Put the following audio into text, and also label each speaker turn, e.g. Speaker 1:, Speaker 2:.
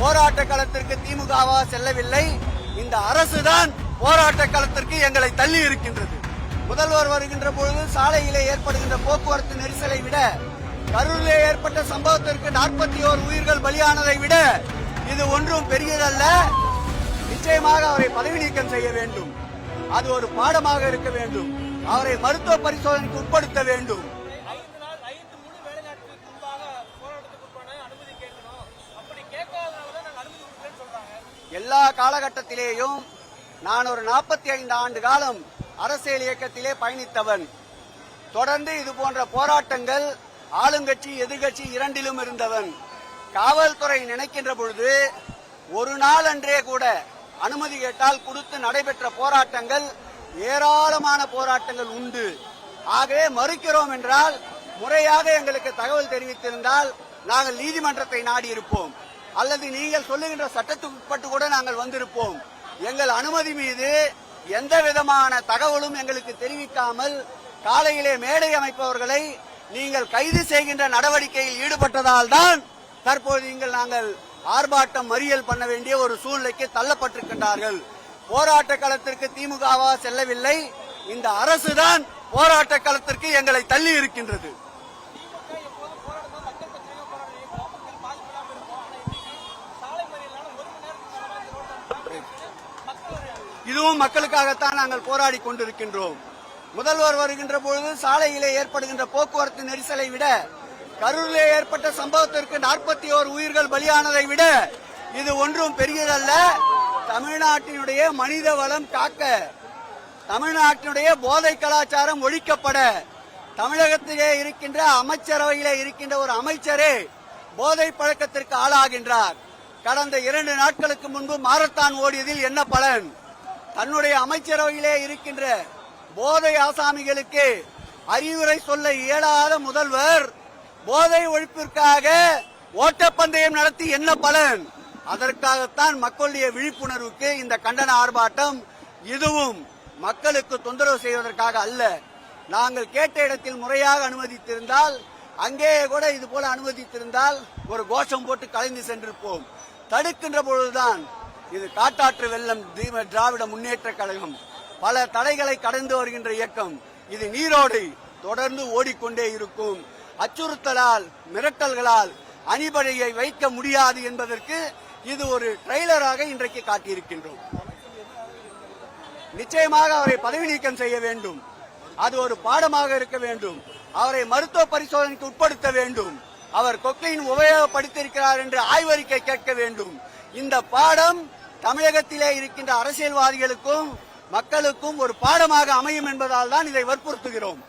Speaker 1: போராட்ட களத்திற்கு திமுகவா செல்லவில்லை. இந்த அரசுதான் போராட்ட களத்திற்கு எங்களை தள்ளி இருக்கின்றது. முதல்வர் வருகின்ற பொழுது சாலையிலே ஏற்படுகின்ற போக்குவரத்து நெரிசலை விட, கரூரிலே ஏற்பட்ட சம்பவத்திற்கு 41 உயிர்கள் பலியானதை விட இது ஒன்றும் பெரியதல்ல. நிச்சயமாக அவரை பதவி நீக்கம் செய்ய வேண்டும். அது ஒரு பாடமாக இருக்க வேண்டும். அவரை மருத்துவ பரிசோதனைக்கு உட்படுத்த வேண்டும். எல்லா காலகட்டத்திலேயும் நான் ஒரு 45 ஆண்டு காலம் அரசியல் இயக்கத்திலே பயணித்தவன். தொடர்ந்து இது போன்ற போராட்டங்கள் ஆளுங்கட்சி எதிர்கட்சி இரண்டிலும் இருந்தவன். காவல்துறை நினைக்கின்ற பொழுது ஒரு நாள் அன்றே கூட அனுமதி கேட்டால் கொடுத்து நடைபெற்ற போராட்டங்கள் ஏராளமான போராட்டங்கள் உண்டு. ஆகவே மறுக்கிறோம் என்றால் முறையாக எங்களுக்கு தகவல் தெரிவித்திருந்தால் நாங்கள் நீதிமன்றத்தை நாடி இருப்போம், அல்லது நீங்கள் சொல்லுகின்ற சட்டத்துக்கு உட்பட்டு கூட நாங்கள் வந்திருப்போம். எங்கள் அனுமதி மீது எந்த விதமான தகவலும் எங்களுக்கு தெரிவிக்காமல் காலையிலே மேடை அமைப்பவர்களை நீங்கள் கைது செய்கின்ற நடவடிக்கையில் ஈடுபட்டதால் தான் தற்போது நாங்கள் ஆர்ப்பாட்டம் மறியல் பண்ண வேண்டிய ஒரு சூழ்நிலைக்கு தள்ளப்பட்டிருக்கின்றார்கள். போராட்ட களத்திற்கு திமுகவா செல்லவில்லை. இந்த அரசுதான் போராட்ட களத்திற்கு எங்களை தள்ளி இருக்கின்றது. இதுவும் மக்களுக்காகத்தான் நாங்கள் போராடி கொண்டிருக்கின்றோம். முதல்வர் வருகின்ற பொழுது சாலையிலே ஏற்படுகின்ற போக்குவரத்து நெரிசலை விட, கரூரிலே ஏற்பட்ட சம்பவத்திற்கு 41 உயிர்கள் பலியானதை விட இது ஒன்றும் பெரியதல்ல. தமிழ்நாட்டினுடைய மனித வளம் காக்க, தமிழ்நாட்டினுடைய போதை கலாச்சாரம் ஒழிக்கப்பட, தமிழகத்திலே இருக்கின்ற அமைச்சரவையிலே இருக்கின்ற ஒரு அமைச்சரே போதை பழக்கத்திற்கு ஆளாகின்றார். கடந்த 2 நாட்களுக்கு முன்பு மாரத்தான் ஓடியதில் என்ன பலன்? தன்னுடைய அமைச்சரவையிலே இருக்கின்ற போதை ஆசாமிகளுக்கு அறிவுரை சொல்ல இயலாத முதல்வர் போதை ஒழிப்பிற்காக ஓட்டப்பந்தயம் நடத்தி என்ன பலன்? அதற்காகத்தான் மக்களுடைய விழிப்புணர்வுக்கு இந்த கண்டன ஆர்ப்பாட்டம். இதுவும் மக்களுக்கு தொந்தரவு செய்வதற்காக அல்ல. நாங்கள் கேட்ட இடத்தில் முறையாக அனுமதித்திருந்தால், அங்கே கூட இது போல அனுமதித்திருந்தால் ஒரு கோஷம் போட்டு கலைந்து சென்றிருப்போம். தடுக்கின்ற பொழுதுதான் இது காட்டாற்று வெள்ளம் திராவிட முன்னேற்ற கழகம் பல தடைகளை கடந்து வருகின்ற இயக்கம். இது நீரோடு தொடர்ந்து ஓடிக்கொண்டே இருக்கும். அச்சுறுத்தலால் மிரட்டல்களால் அணிபடையை வைக்க முடியாது என்பதற்கு இது ஒரு ட்ரெய்லராக இன்றைக்கு காட்டியிருக்கின்றோம். நிச்சயமாக அவரை பதவி நீக்கம் செய்ய வேண்டும். அது ஒரு பாடமாக இருக்க வேண்டும். அவரை மருத்துவ பரிசோதனைக்கு உட்படுத்த வேண்டும். அவர் கொக்கையின் உபயோகப்படுத்தியிருக்கிறார் என்று ஆய்வறிக்கை கேட்க வேண்டும். இந்த பாடம் தமிழகத்திலே இருக்கின்ற அரசியல்வாதிகளுக்கும் மக்களுக்கும் ஒரு பாடமாக அமையும் என்பதால் தான் இதை வற்புறுத்துகிறோம்.